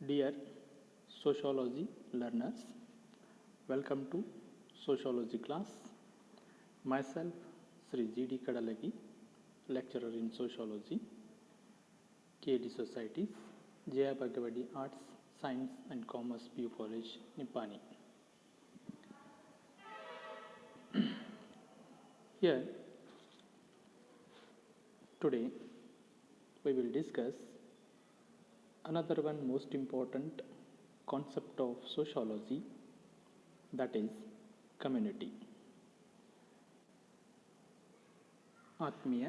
Dear sociology learners, welcome to sociology class. Myself, Sri G.D. Kadalagi, lecturer in sociology, KD Societies, Jaya Bhagavadi Arts, Science and Commerce PU College, Nippani. Here, today, we will discuss another one most important concept of sociology, that is community. ಆತ್ಮೀಯ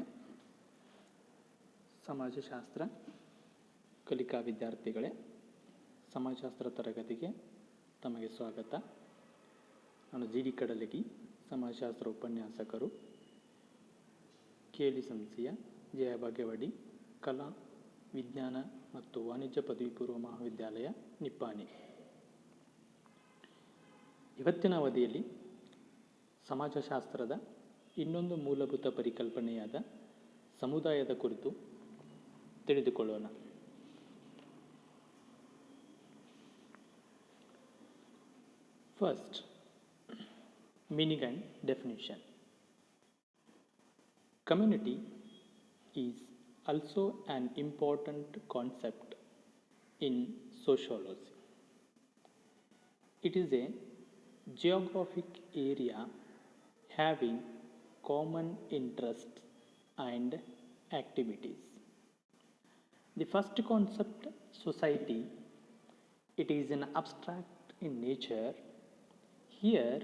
ಸಮಾಜಶಾಸ್ತ್ರ ಕಲಿಕಾ ವಿದ್ಯಾರ್ಥಿಗಳೇ, ಸಮಾಜಶಾಸ್ತ್ರ ತರಗತಿಗೆ ತಮಗೆ ಸ್ವಾಗತ. ನಾನು G D ಕಡಲಗಿ, ಸಮಾಜಶಾಸ್ತ್ರ ಉಪನ್ಯಾಸಕರು, KD ಸಂಸ್ಥೆಯ ಜಯ ಭಾಗ್ಯವಾಡಿ ಕಲಾ ವಿಜ್ಞಾನ ಮತ್ತು ವಾಣಿಜ್ಯ ಪದವಿ ಪೂರ್ವ ಮಹಾವಿದ್ಯಾಲಯ ನಿಪ್ಪಾಣಿ. ಇವತ್ತಿನ ಅವಧಿಯಲ್ಲಿ ಸಮಾಜಶಾಸ್ತ್ರದ ಇನ್ನೊಂದು ಮೂಲಭೂತ ಪರಿಕಲ್ಪನೆಯಾದ ಸಮುದಾಯದ ಕುರಿತು ತಿಳಿದುಕೊಳ್ಳೋಣ. First, meaning and definition. Community is also an important concept in sociology. It is a geographic area having common interests and activities. The first concept, society, it is an abstract in nature. Here,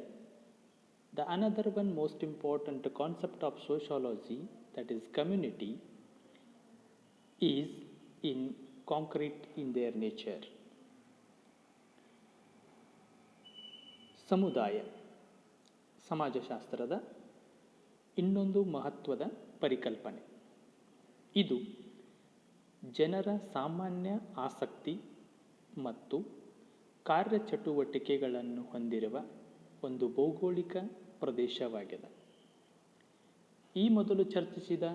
the another one most important concept of sociology, that is community, is in concrete in their nature. ಸಮುದಾಯ ಸಮಾಜಶಾಸ್ತ್ರದ ಇನ್ನೊಂದು ಮಹತ್ವದ ಪರಿಕಲ್ಪನೆ. ಇದು ಜನರ ಸಾಮಾನ್ಯ ಆಸಕ್ತಿ ಮತ್ತು ಕಾರ್ಯಚಟುವಟಿಕೆಗಳನ್ನು ಹೊಂದಿರುವ ಒಂದು ಭೌಗೋಳಿಕ ಪ್ರದೇಶವಾಗಿದೆ. ಈ ಮೊದಲು ಚರ್ಚಿಸಿದ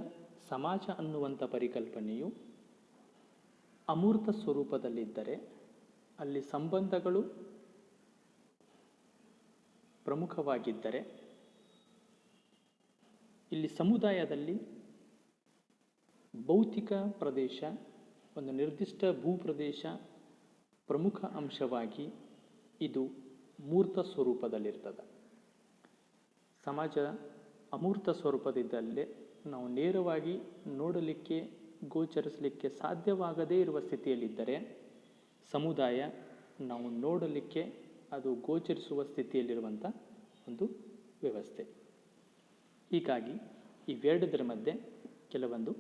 ಸಮಾಜ ಅನ್ನುವಂಥ ಪರಿಕಲ್ಪನೆಯು ಅಮೂರ್ತ ಸ್ವರೂಪದಲ್ಲಿದ್ದರೆ ಅಲ್ಲಿ ಸಂಬಂಧಗಳು ಪ್ರಮುಖವಾಗಿದ್ದರೆ, ಇಲ್ಲಿ ಸಮುದಾಯದಲ್ಲಿ ಭೌತಿಕ ಪ್ರದೇಶ, ಒಂದು ನಿರ್ದಿಷ್ಟ ಭೂಪ್ರದೇಶ ಪ್ರಮುಖ ಅಂಶವಾಗಿ ಇದು ಮೂರ್ತ ಸ್ವರೂಪದಲ್ಲಿರ್ತದೆ. ಸಮಾಜ ಅಮೂರ್ತ ಸ್ವರೂಪದಿದ್ದಲ್ಲೇ ನಾವು ನೇರವಾಗಿ ನೋಡಲಿಕ್ಕೆ ಗೋಚರಿಸಲಿಕ್ಕೆ ಸಾಧ್ಯವಾಗದೇ ಇರುವ ಸ್ಥಿತಿಯಲ್ಲಿದ್ದರೆ, ಸಮುದಾಯ ನಾವು ನೋಡಲಿಕ್ಕೆ ಅದು ಗೋಚರಿಸುವ ಸ್ಥಿತಿಯಲ್ಲಿರುವಂಥ ಒಂದು ವ್ಯವಸ್ಥೆ. ಹೀಗಾಗಿ ಇವೆರಡರ ಮಧ್ಯೆ ಕೆಲವೊಂದು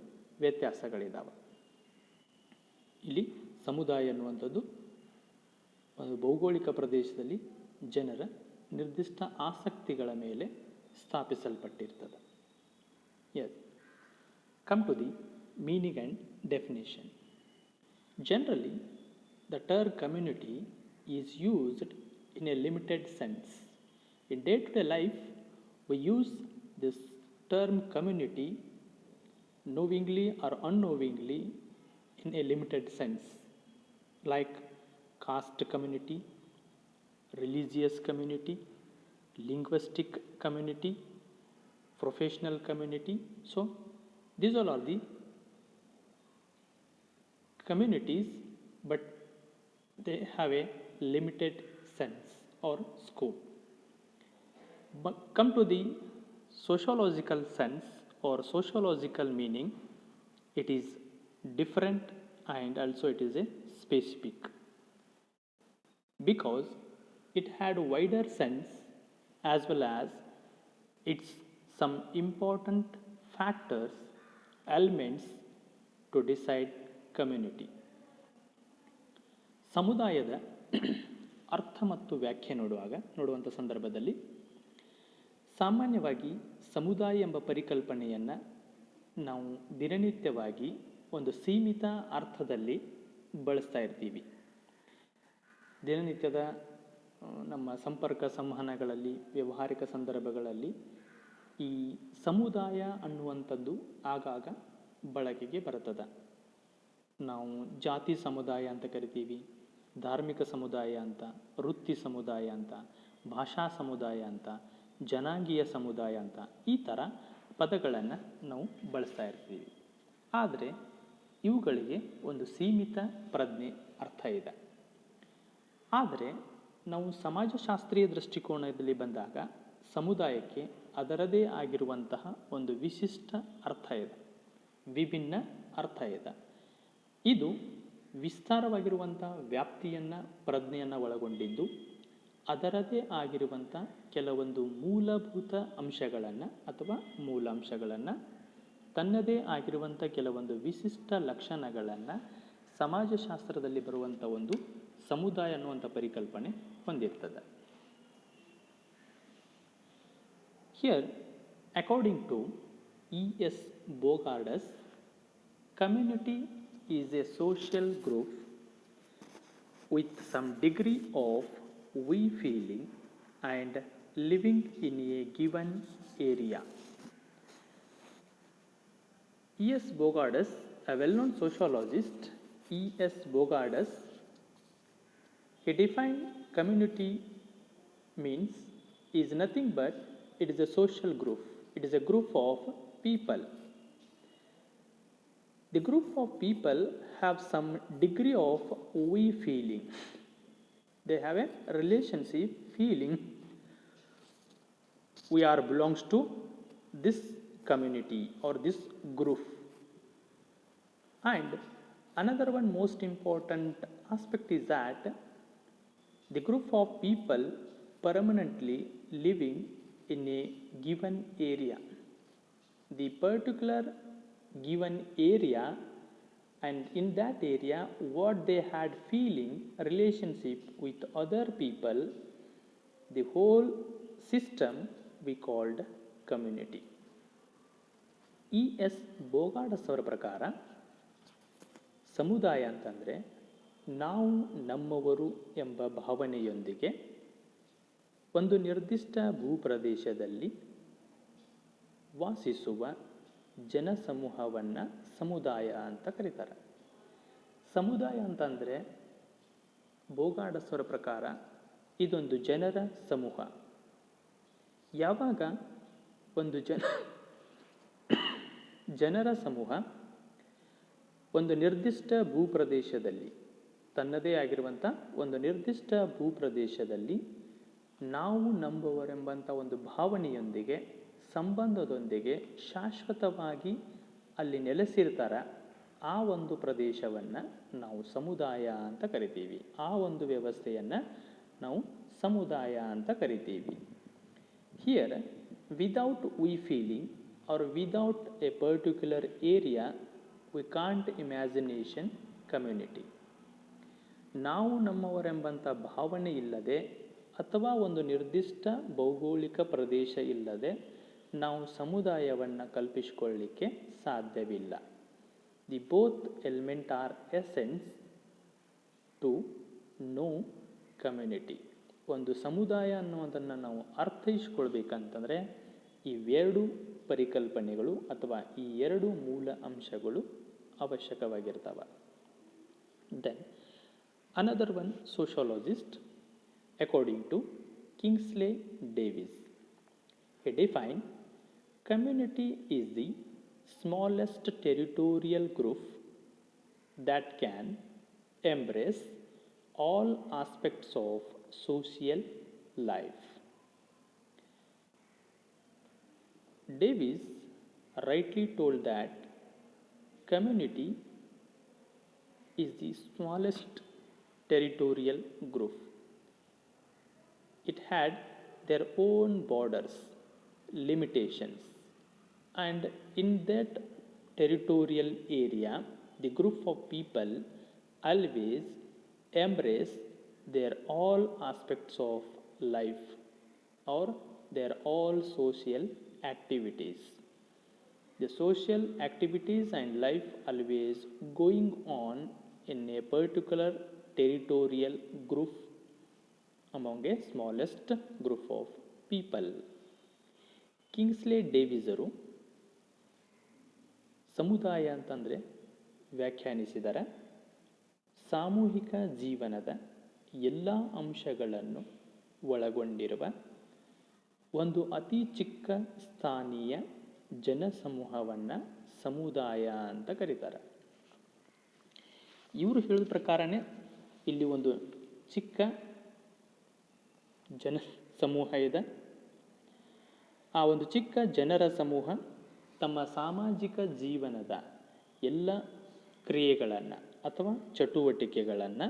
ವ್ಯತ್ಯಾಸಗಳಿದ್ದಾವೆ. ಇಲ್ಲಿ ಸಮುದಾಯ ಅನ್ನುವಂಥದ್ದು ಒಂದು ಭೌಗೋಳಿಕ ಪ್ರದೇಶದಲ್ಲಿ ಜನರ ನಿರ್ದಿಷ್ಟ ಆಸಕ್ತಿಗಳ ಮೇಲೆ ಸ್ಥಾಪಿಸಲ್ಪಟ್ಟಿರ್ತದೆ. Yes, come to the meaning and definition. Generally, the term community is used in a limited sense. In day-to-day life, we use this term community knowingly or unknowingly in a limited sense, like caste community, religious community, linguistic community, professional community. So, these all are the communities, but they have a limited sense or scope. But come to the sociological sense or sociological meaning, it is different and also it is a specific, because it had a wider sense as well as its some important factors, elements to decide community. ಸಮುದಾಯದ ಅರ್ಥ ಮತ್ತು ವ್ಯಾಖ್ಯೆ ನೋಡುವಂಥ ಸಂದರ್ಭದಲ್ಲಿ ಸಾಮಾನ್ಯವಾಗಿ ಸಮುದಾಯ ಎಂಬ ಪರಿಕಲ್ಪನೆಯನ್ನು ನಾವು ದಿನನಿತ್ಯವಾಗಿ ಒಂದು ಸೀಮಿತ ಅರ್ಥದಲ್ಲಿ ಬಳಸ್ತಾ ಇರ್ತೀವಿ. ದಿನನಿತ್ಯದ ನಮ್ಮ ಸಂಪರ್ಕ ಸಂವಹನಗಳಲ್ಲಿ, ವ್ಯಾವಹಾರಿಕ ಸಂದರ್ಭಗಳಲ್ಲಿ ಈ ಸಮುದಾಯ ಅನ್ನುವಂಥದ್ದು ಆಗಾಗ ಬಳಕೆಗೆ ಬರುತ್ತದೆ. ನಾವು ಜಾತಿ ಸಮುದಾಯ ಅಂತ ಕರಿತೀವಿ, ಧಾರ್ಮಿಕ ಸಮುದಾಯ ಅಂತ, ವೃತ್ತಿ ಸಮುದಾಯ ಅಂತ, ಭಾಷಾ ಸಮುದಾಯ ಅಂತ, ಜನಾಂಗೀಯ ಸಮುದಾಯ ಅಂತ ಈ ಥರ ಪದಗಳನ್ನು ನಾವು ಬಳಸ್ತಾ ಇರ್ತೀವಿ. ಆದರೆ ಇವುಗಳಿಗೆ ಒಂದು ಸೀಮಿತ ಪ್ರಜ್ಞೆ ಅರ್ಥ ಇದೆ. ಆದರೆ ನಾವು ಸಮಾಜಶಾಸ್ತ್ರೀಯ ದೃಷ್ಟಿಕೋನದಲ್ಲಿ ಬಂದಾಗ ಸಮುದಾಯಕ್ಕೆ ಅದರದೇ ಆಗಿರುವಂತಹ ಒಂದು ವಿಶಿಷ್ಟ ಅರ್ಥ ಇದೆ, ವಿಭಿನ್ನ ಅರ್ಥ ಇದೆ. ಇದು ವಿಸ್ತಾರವಾಗಿರುವಂಥ ವ್ಯಾಪ್ತಿಯನ್ನು, ಪ್ರಜ್ಞೆಯನ್ನು ಒಳಗೊಂಡಿದ್ದು ಅದರದೇ ಆಗಿರುವಂಥ ಕೆಲವೊಂದು ಮೂಲಭೂತ ಅಂಶಗಳನ್ನು ಅಥವಾ ಮೂಲಾಂಶಗಳನ್ನು, ತನ್ನದೇ ಆಗಿರುವಂಥ ಕೆಲವೊಂದು ವಿಶಿಷ್ಟ ಲಕ್ಷಣಗಳನ್ನು ಸಮಾಜಶಾಸ್ತ್ರದಲ್ಲಿ ಬರುವಂಥ ಒಂದು ಸಮುದಾಯ ಅನ್ನುವಂಥ ಪರಿಕಲ್ಪನೆ ಹೊಂದಿರ್ತದೆ. Here according to E.S. Bogardus, community is a social group with some degree of we feeling and living in a given area. E.S. Bogardus, a well-known sociologist, E.S. Bogardus, he defined community means is nothing but it is a social group. It is a group of people. The group of people have some degree of we feeling. They have a relationship feeling. We are belongs to this community or this group. And another one most important aspect is that the group of people permanently living in a given area. The particular given area, and in that area what they had feeling, relationship with other people, the whole system we called community. E.S. ಬೋಗಾರ್ಡಸ್ ಅವರ ಪ್ರಕಾರ ಸಮುದಾಯ ಅಂತಂದರೆ ನಾವು ನಮ್ಮವರು ಎಂಬ ಭಾವನೆಯೊಂದಿಗೆ ಒಂದು ನಿರ್ದಿಷ್ಟ ಭೂಪ್ರದೇಶದಲ್ಲಿ ವಾಸಿಸುವ ಜನಸಮೂಹವನ್ನು ಸಮುದಾಯ ಅಂತ ಕರೀತಾರೆ. ಸಮುದಾಯ ಅಂತಂದರೆ ಬೋಗಾರ್ಡಸ್ ಅವರ ಪ್ರಕಾರ ಇದೊಂದು ಜನರ ಸಮೂಹ. ಯಾವಾಗ ಒಂದು ಜನರ ಸಮೂಹ ಒಂದು ನಿರ್ದಿಷ್ಟ ಭೂಪ್ರದೇಶದಲ್ಲಿ, ತನ್ನದೇ ಆಗಿರುವಂಥ ಒಂದು ನಿರ್ದಿಷ್ಟ ಭೂಪ್ರದೇಶದಲ್ಲಿ ನಾವು ನಂಬುವರೆಂಬಂಥ ಒಂದು ಭಾವನೆಯೊಂದಿಗೆ, ಸಂಬಂಧದೊಂದಿಗೆ ಶಾಶ್ವತವಾಗಿ ಅಲ್ಲಿ ನೆಲೆಸಿರ್ತಾರ, ಆ ಒಂದು ಪ್ರದೇಶವನ್ನು ನಾವು ಸಮುದಾಯ ಅಂತ ಕರಿತೀವಿ. ಆ ಒಂದು ವ್ಯವಸ್ಥೆಯನ್ನು ನಾವು ಸಮುದಾಯ ಅಂತ ಕರಿತೀವಿ. Here without we feeling or without a particular area we can't imagination community. ನಾವು ನಮ್ಮವರೆಂಬಂಥ ಭಾವನೆ ಇಲ್ಲದೆ ಅಥವಾ ಒಂದು ನಿರ್ದಿಷ್ಟ ಭೌಗೋಳಿಕ ಪ್ರದೇಶ ಇಲ್ಲದೆ ನಾವು ಸಮುದಾಯವನ್ನು ಕಲ್ಪಿಸಿಕೊಳ್ಳಲಿಕ್ಕೆ ಸಾಧ್ಯವಿಲ್ಲ. The both element are essence to know community. ಒಂದು ಸಮುದಾಯ ಅನ್ನೋದನ್ನು ನಾವು ಅರ್ಥೈಸ್ಕೊಳ್ಬೇಕಂತಂದರೆ ಇವೆರಡು ಪರಿಕಲ್ಪನೆಗಳು ಅಥವಾ ಈ ಎರಡು ಮೂಲ ಅಂಶಗಳು ಅವಶ್ಯಕವಾಗಿರ್ತವೆ. Then another one sociologist according to Kingsley Davis, he defined community is the smallest territorial group that can embrace all aspects of social life. Davis rightly told that community is the smallest territorial group. It had their own borders, limitations, and in that territorial area, the group of people always embrace their all aspects of life or their all social activities. The social activities and life always going on in a particular territorial group among a smallest group of people. Kingsley ಡೇವಿಸರು ಸಮುದಾಯ ಅಂತಂದರೆ ವ್ಯಾಖ್ಯಾನಿಸಿದ್ದಾರೆ, ಸಾಮೂಹಿಕ ಜೀವನದ ಎಲ್ಲ ಅಂಶಗಳನ್ನು ಒಳಗೊಂಡಿರುವ ಒಂದು ಅತಿ ಚಿಕ್ಕ ಸ್ಥಾನೀಯ ಜನಸಮೂಹವನ್ನು ಸಮುದಾಯ ಅಂತ ಕರೀತಾರೆ. ಇವರು ಹೇಳಿದ ಪ್ರಕಾರನೇ ಇಲ್ಲಿ ಒಂದು ಚಿಕ್ಕ ಜನ ಸಮೂಹ ಇದೆ. ಆ ಒಂದು ಚಿಕ್ಕ ಜನರ ಸಮೂಹ ತಮ್ಮ ಸಾಮಾಜಿಕ ಜೀವನದ ಎಲ್ಲ ಕ್ರಿಯೆಗಳನ್ನು ಅಥವಾ ಚಟುವಟಿಕೆಗಳನ್ನು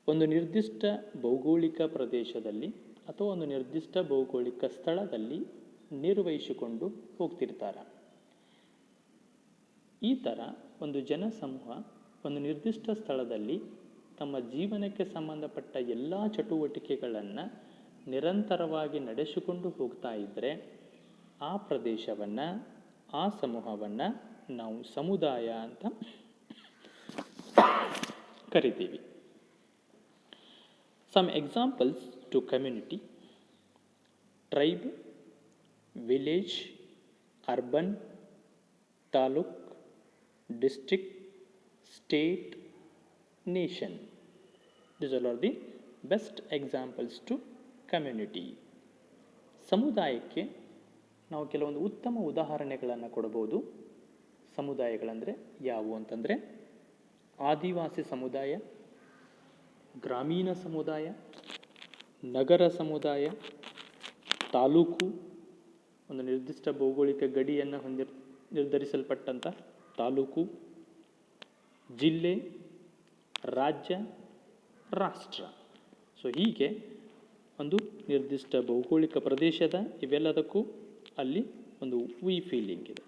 ಒಂದು ನಿರ್ದಿಷ್ಟ ಭೌಗೋಳಿಕ ಪ್ರದೇಶದಲ್ಲಿ ಅಥವಾ ಒಂದು ನಿರ್ದಿಷ್ಟ ಭೌಗೋಳಿಕ ಸ್ಥಳದಲ್ಲಿ ನಿರ್ವಹಿಸಿಕೊಂಡು ಹೋಗ್ತಿರ್ತಾರೆ. ಈ ಥರ ಒಂದು ಜನಸಮೂಹ ಒಂದು ನಿರ್ದಿಷ್ಟ ಸ್ಥಳದಲ್ಲಿ ತಮ್ಮ ಜೀವನಕ್ಕೆ ಸಂಬಂಧಪಟ್ಟ ಎಲ್ಲ ಚಟುವಟಿಕೆಗಳನ್ನು ನಿರಂತರವಾಗಿ ನಡೆಸಿಕೊಂಡು ಹೋಗ್ತಾ ಇದ್ದರೆ ಆ ಪ್ರದೇಶವನ್ನು, ಆ ಸಮೂಹವನ್ನು ನಾವು ಸಮುದಾಯ ಅಂತ ಕರಿತೀವಿ. Some examples to community: tribe, village, urban, taluk, district, state, nation. These all are the best examples to community. ಸಮುದಾಯಕ್ಕೆ ನಾವು ಕೆಲವೊಂದು ಉತ್ತಮ ಉದಾಹರಣೆಗಳನ್ನು ಕೊಡಬಹುದು. ಸಮುದಾಯಗಳಂದರೆ ಯಾವುವು ಅಂತಂದರೆ ಆದಿವಾಸಿ ಸಮುದಾಯ, ಗ್ರಾಮೀಣ ಸಮುದಾಯ, ನಗರ ಸಮುದಾಯ, ತಾಲೂಕು, ಒಂದು ನಿರ್ದಿಷ್ಟ ಭೌಗೋಳಿಕ ಗಡಿಯನ್ನು ನಿರ್ಧರಿಸಲ್ಪಟ್ಟಂಥ ತಾಲೂಕು, ಜಿಲ್ಲೆ, ರಾಜ್ಯ, ರಾಷ್ಟ್ರ. ಸೊ ಹೀಗೆ ಒಂದು ನಿರ್ದಿಷ್ಟ ಭೌಗೋಳಿಕ ಪ್ರದೇಶದ ಇವೆಲ್ಲದಕ್ಕೂ ಅಲ್ಲಿ ಒಂದು ವಿ ಫೀಲಿಂಗ್ ಇದೆ.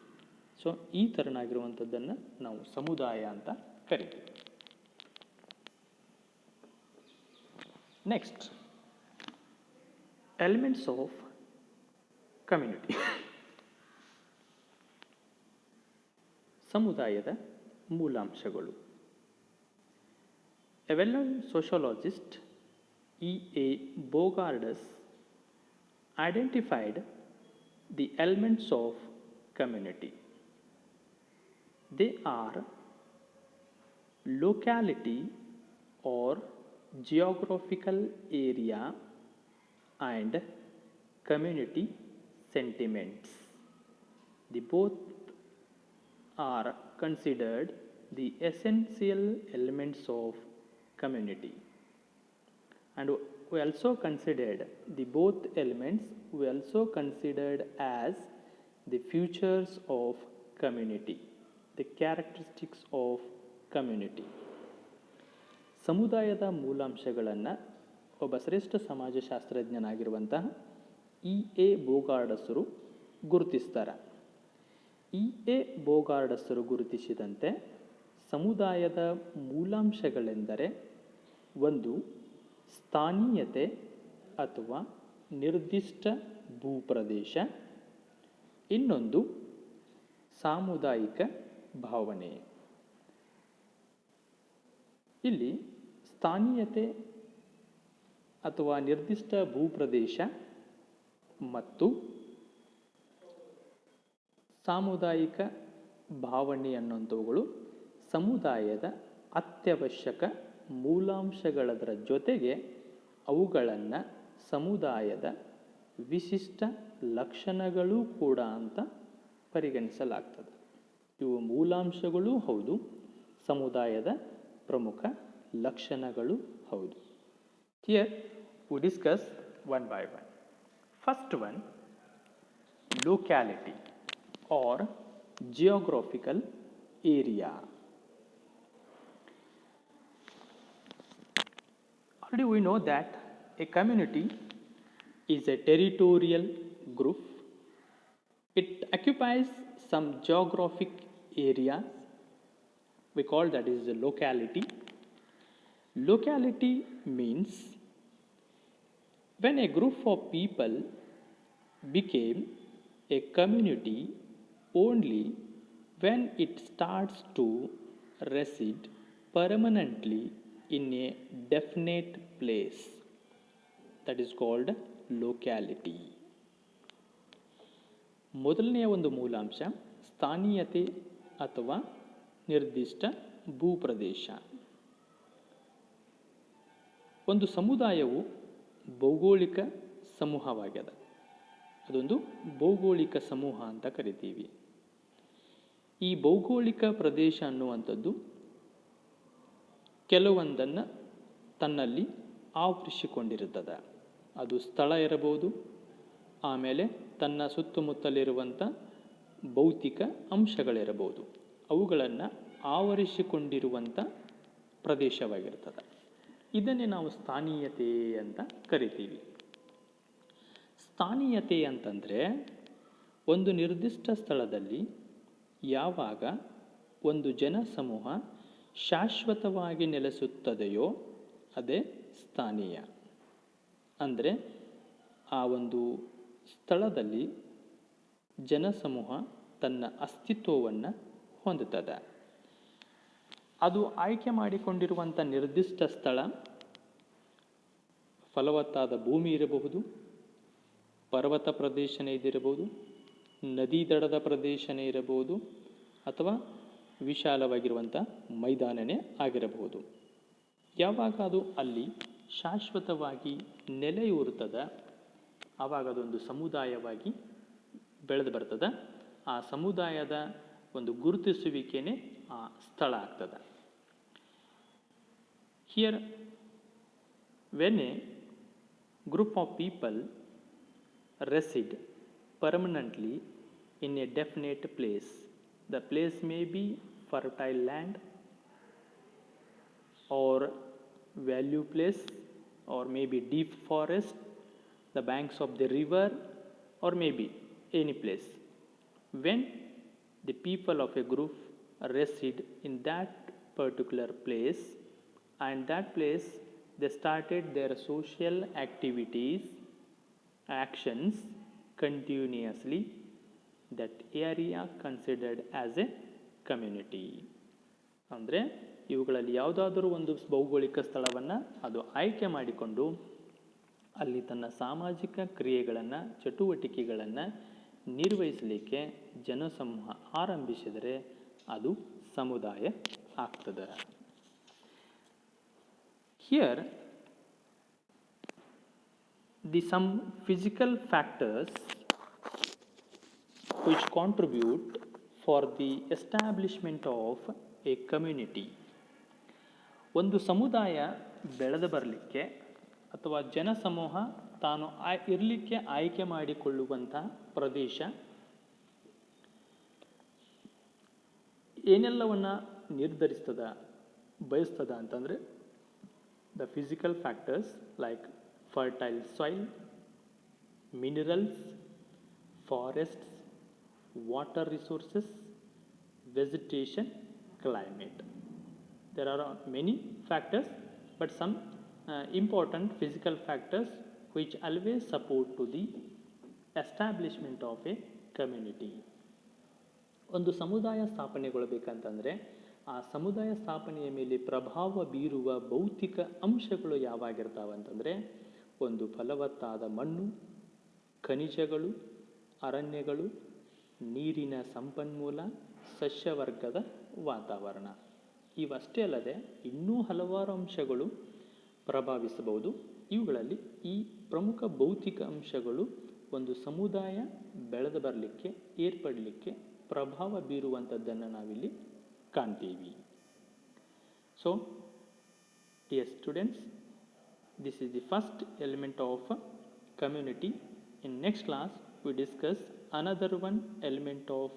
ಸೊ ಈ ಥರನಾಗಿರುವಂಥದ್ದನ್ನು ನಾವು ಸಮುದಾಯ ಅಂತ ಕರಿತೀವಿ. Next, elements of community. ಸಮುದಾಯದ ಮೂಲಾಂಶಗಳು. A well known sociologist E.A. Bogardus identified the elements of community. They are locality or geographical area and community sentiments. The both are considered the essential elements of community. And we also considered the both elements we also considered as the features of community, the characteristics of community. ಸಮುದಾಯದ ಮೂಲಾಂಶಗಳನ್ನು ಒಬ್ಬ ಶ್ರೇಷ್ಠ ಸಮಾಜಶಾಸ್ತ್ರಜ್ಞನಾಗಿರುವಂತಹ E.A. ಬೋಗಾರ್ಡಸರು ಗುರುತಿಸ್ತಾರೆ. E.A. ಬೋಗಾರ್ಡಸರು ಗುರುತಿಸಿದಂತೆ ಸಮುದಾಯದ ಮೂಲಾಂಶಗಳೆಂದರೆ ಒಂದು ಸ್ಥಾನೀಯತೆ ಅಥವಾ ನಿರ್ದಿಷ್ಟ ಭೂಪ್ರದೇಶ, ಇನ್ನೊಂದು ಸಾಮುದಾಯಿಕ ಭಾವನೆ. ಇಲ್ಲಿ ಸ್ಥಾನೀಯತೆ ಅಥವಾ ನಿರ್ದಿಷ್ಟ ಭೂಪ್ರದೇಶ ಮತ್ತು ಸಾಮುದಾಯಿಕ ಭಾವನೆ ಅನ್ನುವಂಥವುಗಳು ಸಮುದಾಯದ ಅತ್ಯವಶ್ಯಕ ಮೂಲಾಂಶಗಳದರ ಜೊತೆಗೆ ಅವುಗಳನ್ನು ಸಮುದಾಯದ ವಿಶಿಷ್ಟ ಲಕ್ಷಣಗಳೂ ಕೂಡ ಅಂತ ಪರಿಗಣಿಸಲಾಗ್ತದೆ. ಇವು ಮೂಲಾಂಶಗಳೂ ಹೌದು, ಸಮುದಾಯದ ಪ್ರಮುಖ ಲಕ್ಷಣಗಳು ಹೌದು. Here we discuss one by one. First one, locality or geographical area. Already we know that a community is a territorial group. It occupies some geographic area. We call that is the locality. Locality means when a group of people became a community only when it starts to reside permanently in a definite place. That is called locality. ಮೊದಲನೆಯ ಒಂದು ಮೂಲಾಂಶ ಸ್ಥಾನೀಯತೆ ಅಥವಾ ನಿರ್ದಿಷ್ಟ ಭೂಪ್ರದೇಶ. ಒಂದು ಸಮುದಾಯವು ಭೌಗೋಳಿಕ ಸಮೂಹವಾಗ್ಯದ. ಅದೊಂದು ಭೌಗೋಳಿಕ ಸಮೂಹ ಅಂತ ಕರಿತೀವಿ. ಈ ಭೌಗೋಳಿಕ ಪ್ರದೇಶ ಅನ್ನುವಂಥದ್ದು ಕೆಲವೊಂದನ್ನು ತನ್ನಲ್ಲಿ ಆವರಿಸಿಕೊಂಡಿರುತ್ತದೆ. ಅದು ಸ್ಥಳ ಇರಬಹುದು, ಆಮೇಲೆ ತನ್ನ ಸುತ್ತಮುತ್ತಲಿರುವಂಥ ಭೌತಿಕ ಅಂಶಗಳಿರಬಹುದು. ಅವುಗಳನ್ನು ಆವರಿಸಿಕೊಂಡಿರುವಂಥ ಪ್ರದೇಶವಾಗಿರ್ತದೆ. ಇದನ್ನೇ ನಾವು ಸ್ಥಾನೀಯತೆ ಅಂತ ಕರಿತೀವಿ. ಸ್ಥಾನೀಯತೆ ಅಂತಂದರೆ ಒಂದು ನಿರ್ದಿಷ್ಟ ಸ್ಥಳದಲ್ಲಿ ಯಾವಾಗ ಒಂದು ಜನಸಮೂಹ ಶಾಶ್ವತವಾಗಿ ನೆಲೆಸುತ್ತದೆಯೋ ಅದೇ ಸ್ಥಾನೀಯ. ಅಂದರೆ ಆ ಒಂದು ಸ್ಥಳದಲ್ಲಿ ಜನಸಮೂಹ ತನ್ನ ಅಸ್ತಿತ್ವವನ್ನು ಹೊಂದುತ್ತದೆ. ಅದು ಆಯ್ಕೆ ಮಾಡಿಕೊಂಡಿರುವಂಥ ನಿರ್ದಿಷ್ಟ ಸ್ಥಳ ಫಲವತ್ತಾದ ಭೂಮಿ ಇರಬಹುದು, ಪರ್ವತ ಪ್ರದೇಶನೇ ಇದಿರಬಹುದು, ನದಿ ದಡದ ಪ್ರದೇಶನೇ ಇರಬಹುದು, ಅಥವಾ ವಿಶಾಲವಾಗಿರುವಂಥ ಮೈದಾನನೇ ಆಗಿರಬಹುದು. ಯಾವಾಗ ಅದು ಅಲ್ಲಿ ಶಾಶ್ವತವಾಗಿ ನೆಲೆಯೂರುತ್ತದೆ ಆವಾಗ ಅದೊಂದು ಸಮುದಾಯವಾಗಿ ಬೆಳೆದು ಬರ್ತದೆ. ಆ ಸಮುದಾಯದ ಒಂದು ಗುರುತಿಸುವಿಕೆನೇ ಆ ಸ್ಥಳ ಆಗ್ತದೆ. Here when A group of people reside permanently in a definite place, the place may be fertile land or value place, or maybe deep forest, the banks of the river, or maybe any place. When the people of a group reside in that particular place, and that place they started their social activities, actions continuously, that area considered as a community. ಅಂದರೆ ಇವುಗಳಲ್ಲಿ ಯಾವುದಾದರೂ ಒಂದು ಭೌಗೋಳಿಕ ಸ್ಥಳವನ್ನು ಅದು ಆಯ್ಕೆ ಮಾಡಿಕೊಂಡು ಅಲ್ಲಿ ತನ್ನ ಸಾಮಾಜಿಕ ಕ್ರಿಯೆಗಳನ್ನು, ಚಟುವಟಿಕೆಗಳನ್ನು ನಿರ್ವಹಿಸಲಿಕ್ಕೆ ಜನಸಮೂಹ ಆರಂಭಿಸಿದರೆ ಅದು ಸಮುದಾಯ ಆಗ್ತದೆ. Here some physical factors which contribute for the establishment of a community. ಒಂದು ಸಮುದಾಯ ಬೆಳೆದು ಬರಲಿಕ್ಕೆ ಅಥವಾ ಜನಸಮೂಹ ತಾನು ಇರಲಿಕ್ಕೆ ಆಯ್ಕೆ ಮಾಡಿಕೊಳ್ಳುವಂಥ ಪ್ರದೇಶ ಏನೆಲ್ಲವನ್ನು ನಿರ್ಧರಿಸ್ತದ ಬಯಸ್ತದ ಅಂತಂದರೆ the physical factors like fertile soil, minerals, forests, water resources, vegetation, climate. There are many factors, but some important physical factors which always support to the establishment of a community. ಒಂದು ಸಮುದಾಯ ಸ್ಥಾಪನೆಗೊಳ್ಳಬೇಕಂತಂದರೆ ಆ ಸಮುದಾಯ ಸ್ಥಾಪನೆಯ ಮೇಲೆ ಪ್ರಭಾವ ಬೀರುವ ಭೌತಿಕ ಅಂಶಗಳು ಯಾವಾಗಿರ್ತಾವೆ ಅಂತಂದರೆ ಒಂದು ಫಲವತ್ತಾದ ಮಣ್ಣು, ಖನಿಜಗಳು, ಅರಣ್ಯಗಳು, ನೀರಿನ ಸಂಪನ್ಮೂಲ, ಸಸ್ಯವರ್ಗದ ವಾತಾವರಣ. ಇವಷ್ಟೇ ಅಲ್ಲದೆ ಇನ್ನೂ ಹಲವಾರು ಅಂಶಗಳು ಪ್ರಭಾವಿಸಬಹುದು. ಇವುಗಳಲ್ಲಿ ಈ ಪ್ರಮುಖ ಭೌತಿಕ ಅಂಶಗಳು ಒಂದು ಸಮುದಾಯ ಬೆಳೆದು ಬರಲಿಕ್ಕೆ, ಏರ್ಪಡಲಿಕ್ಕೆ ಪ್ರಭಾವ ಬೀರುವಂಥದ್ದನ್ನು ನಾವಿಲ್ಲಿ ಕಾಣ್ತೀವಿ. So dear students, this is the first element of community. In next class we discuss another one element of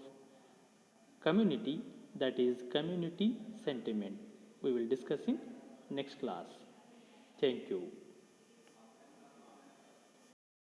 community, that is community sentiment. We will discuss in next class. Thank you.